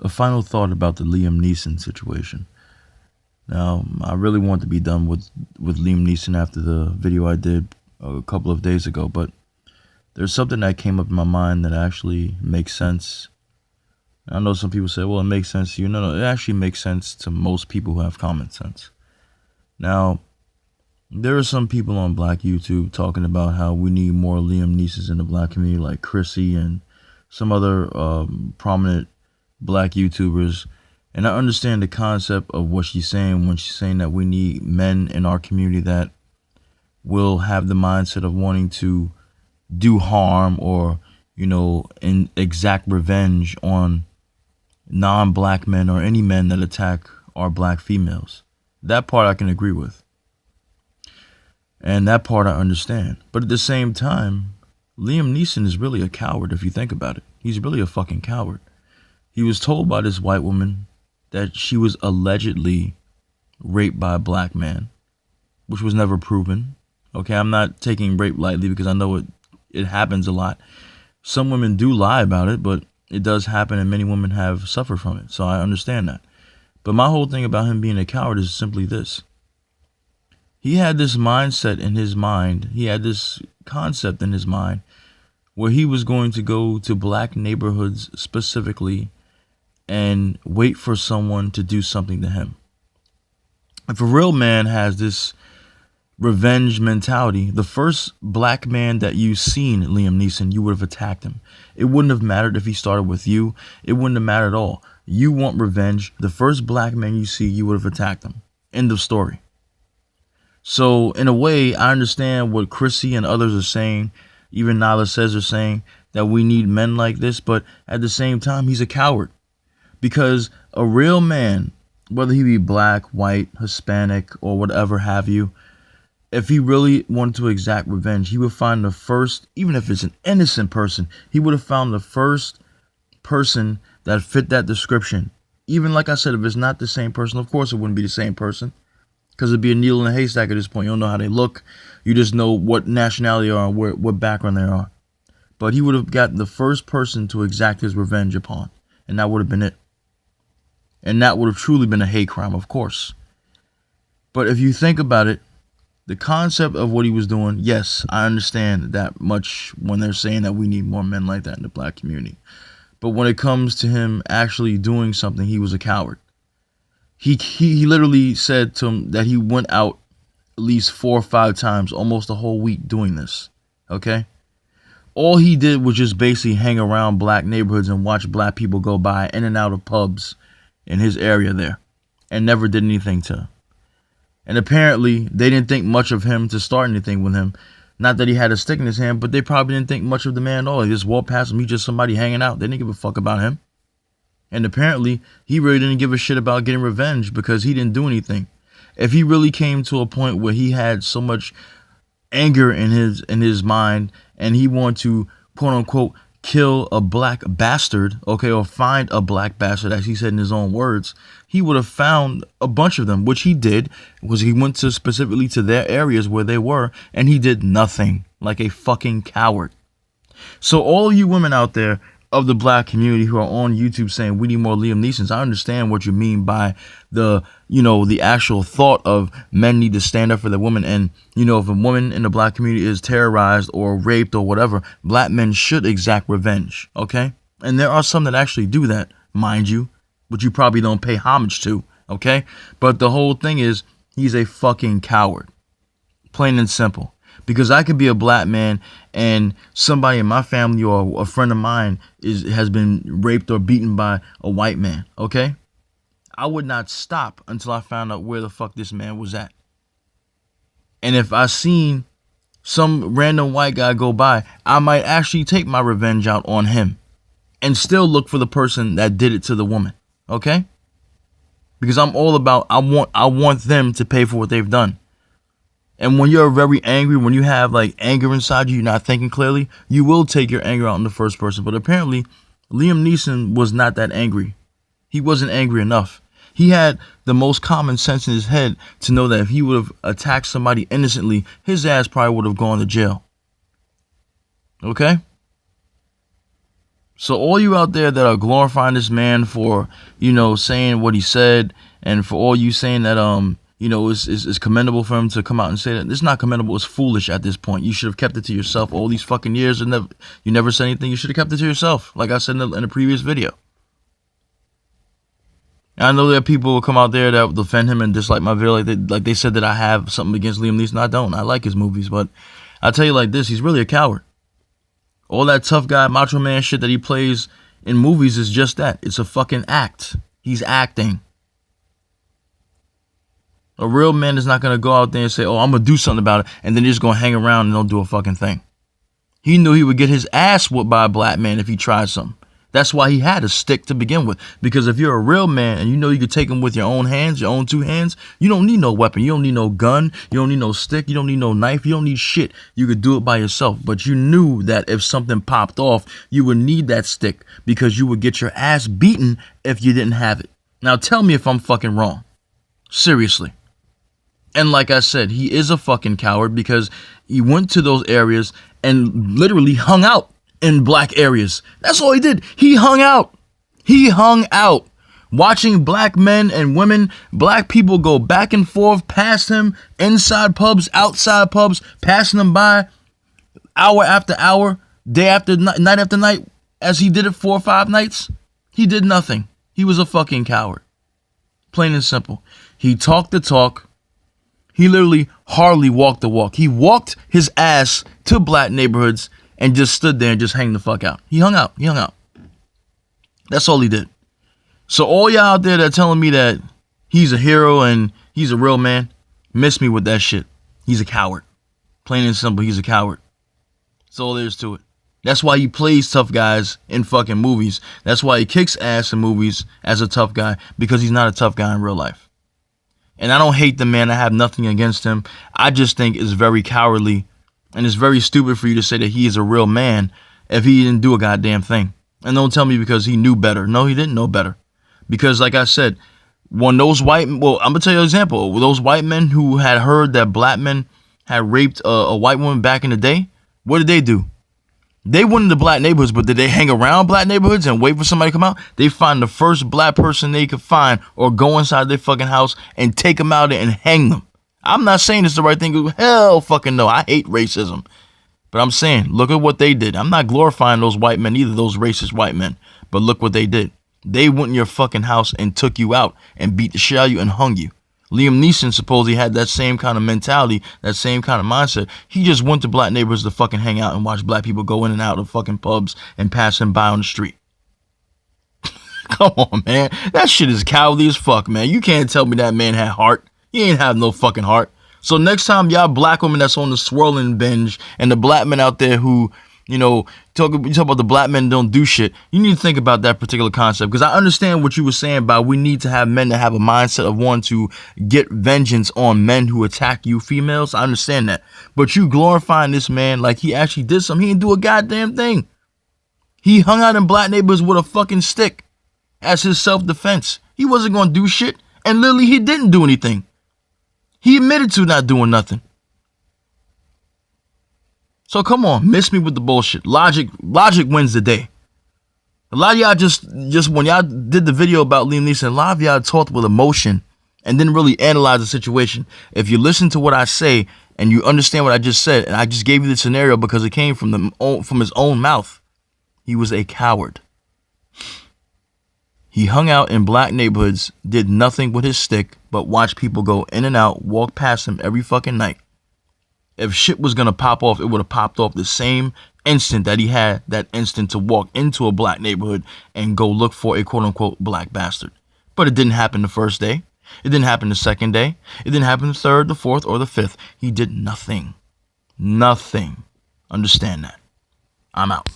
A final thought about the Liam Neeson situation. Now, I really want to be done with Liam Neeson after the video I did a couple of days ago, but there's something that came up in my mind that actually makes sense. I know some people say, well, it makes sense to you. No, it actually makes sense to most people who have common sense. Now, there are some people on Black YouTube talking about how we need more Liam Neesons in the Black community, like Chrissy and some other prominent Black YouTubers. And I understand the concept of what she's saying when she's saying that we need men in our community that will have the mindset of wanting to do harm or, and exact revenge on non-black men or any men that attack our black females. That part I can agree with. And that part I understand. But at the same time, Liam Neeson is really a coward if you think about it. He's really a fucking coward. He was told by this white woman that she was allegedly raped by a black man, which was never proven. Okay, I'm not taking rape lightly because I know it happens a lot. Some women do lie about it, but it does happen and many women have suffered from it. So I understand that. But my whole thing about him being a coward is simply this. He had this mindset in his mind. He had this concept in his mind where he was going to go to black neighborhoods specifically and wait for someone to do something to him. If a real man has this revenge mentality, the first black man that you seen, Liam Neeson, you would have attacked him. It wouldn't have mattered if he started with you. It wouldn't have mattered at all. You want revenge. The first black man you see, you would have attacked him. End of story. So in a way, I understand what Chrissy and others are saying. Even Nala says are saying that we need men like this. But at the same time, he's a coward. Because a real man, whether he be black, white, Hispanic, or whatever have you, if he really wanted to exact revenge, he would find the first, even if it's an innocent person, he would have found the first person that fit that description. Even like I said, if it's not the same person, of course it wouldn't be the same person. Because it'd be a needle in a haystack at this point. You don't know how they look. You just know what nationality they are and what background they are. But he would have gotten the first person to exact his revenge upon. And that would have been it. And that would have truly been a hate crime, of course. But if you think about it, the concept of what he was doing, yes, I understand that much when they're saying that we need more men like that in the black community. But when it comes to him actually doing something, he was a coward. He literally said to him that he went out at least 4 or 5 times, almost a whole week doing this. Okay? All he did was just basically hang around black neighborhoods and watch black people go by in and out of pubs in his area there and never did anything to him. And apparently they didn't think much of him to start anything with him. Not that he had a stick in his hand, but they probably didn't think much of the man at all. He just walked past him. He's just somebody hanging out. They didn't give a fuck about him. And apparently he really didn't give a shit about getting revenge because he didn't do anything. If he really came to a point where he had so much anger in his mind and he wanted to, quote unquote, kill a black bastard, okay, or find a black bastard, as he said in his own words, he would have found a bunch of them, which he did. Was he went to specifically to their areas where they were, and he did nothing, like a fucking coward. So all of you women out there of the black community who are on YouTube saying we need more Liam Neesons, I understand what you mean by the actual thought of men need to stand up for their women. And, if a woman in the black community is terrorized or raped or whatever, black men should exact revenge, okay? And there are some that actually do that, mind you, but you probably don't pay homage to, okay? But the whole thing is, he's a fucking coward, plain and simple. Because I could be a black man and somebody in my family or a friend of mine has been raped or beaten by a white man, okay? I would not stop until I found out where the fuck this man was at. And if I seen some random white guy go by, I might actually take my revenge out on him and still look for the person that did it to the woman, okay? Because I'm all about, I want them to pay for what they've done. And when you're very angry, when you have like anger inside you, you're not thinking clearly, you will take your anger out on the first person. But apparently, Liam Neeson was not that angry. He wasn't angry enough. He had the most common sense in his head to know that if he would have attacked somebody innocently, his ass probably would have gone to jail. Okay? So all you out there that are glorifying this man for, saying what he said, and for all you saying that it's commendable for him to come out and say that, it's not commendable. It's foolish at this point. You should have kept it to yourself all these fucking years, and you never said anything. You should have kept it to yourself, like I said in the previous video. I know there are people who come out there that will defend him and dislike my video, like they said that I have something against Liam Neeson. I don't. I like his movies, but I'll tell you like this: he's really a coward. All that tough guy, macho man shit that he plays in movies is just that. It's a fucking act. He's acting. A real man is not going to go out there and say, oh, I'm going to do something about it, and then just going to hang around and don't do a fucking thing. He knew he would get his ass whooped by a black man if he tried something. That's why he had a stick to begin with. Because if you're a real man and you know you could take him with your own hands, your own two hands, you don't need no weapon. You don't need no gun. You don't need no stick. You don't need no knife. You don't need shit. You could do it by yourself. But you knew that if something popped off, you would need that stick because you would get your ass beaten if you didn't have it. Now tell me if I'm fucking wrong. Seriously. And like I said, he is a fucking coward because he went to those areas and literally hung out in black areas. That's all he did. He hung out. He hung out. Watching black men and women, black people go back and forth past him, inside pubs, outside pubs, passing them by hour after hour, day after night after night, as he did it 4 or 5 nights. He did nothing. He was a fucking coward. Plain and simple. He talked the talk. He literally hardly walked the walk. He walked his ass to black neighborhoods and just stood there and just hang the fuck out. He hung out. He hung out. That's all he did. So all y'all out there that are telling me that he's a hero and he's a real man, miss me with that shit. He's a coward. Plain and simple, he's a coward. That's all there is to it. That's why he plays tough guys in fucking movies. That's why he kicks ass in movies as a tough guy, because he's not a tough guy in real life. And I don't hate the man. I have nothing against him. I just think it's very cowardly and it's very stupid for you to say that he is a real man if he didn't do a goddamn thing. And don't tell me because he knew better. No, he didn't know better. Because like I said, when those I'm going to tell you an example. Those white men who had heard that black men had raped a white woman back in the day, what did they do? They went into black neighborhoods, but did they hang around black neighborhoods and wait for somebody to come out? They find the first black person they could find or go inside their fucking house and take them out and hang them. I'm not saying it's the right thing. Hell fucking no. I hate racism. But I'm saying, look at what they did. I'm not glorifying those white men either, those racist white men. But look what they did. They went in your fucking house and took you out and beat the shit out of you and hung you. Liam Neeson supposedly had that same kind of mentality, that same kind of mindset. He just went to black neighborhoods to fucking hang out and watch black people go in and out of fucking pubs and pass him by on the street. Come on, man. That shit is cowardly as fuck, man. You can't tell me that man had heart. He ain't have no fucking heart. So next time y'all black women that's on the swirling binge and the black men out there who, talk about the black men don't do shit, you need to think about that particular concept. Because I understand what you were saying about we need to have men that have a mindset of wanting to get vengeance on men who attack you females. I understand that. But you glorifying this man like he actually did something. He didn't do a goddamn thing. He hung out in black neighborhoods with a fucking stick as his self-defense. He wasn't going to do shit. And literally he didn't do anything. He admitted to not doing nothing. So come on, miss me with the bullshit. Logic wins the day. A lot of y'all just when y'all did the video about Liam Neeson, a lot of y'all talked with emotion and didn't really analyze the situation. If you listen to what I say and you understand what I just said, and I just gave you the scenario because it came from his own mouth, he was a coward. He hung out in black neighborhoods, did nothing with his stick but watch people go in and out, walk past him every fucking night. If shit was going to pop off, it would have popped off the same instant that he had that instant to walk into a black neighborhood and go look for a quote-unquote black bastard. But it didn't happen the first day. It didn't happen the second day. It didn't happen the third, the fourth, or the fifth. He did nothing. Nothing. Understand that. I'm out.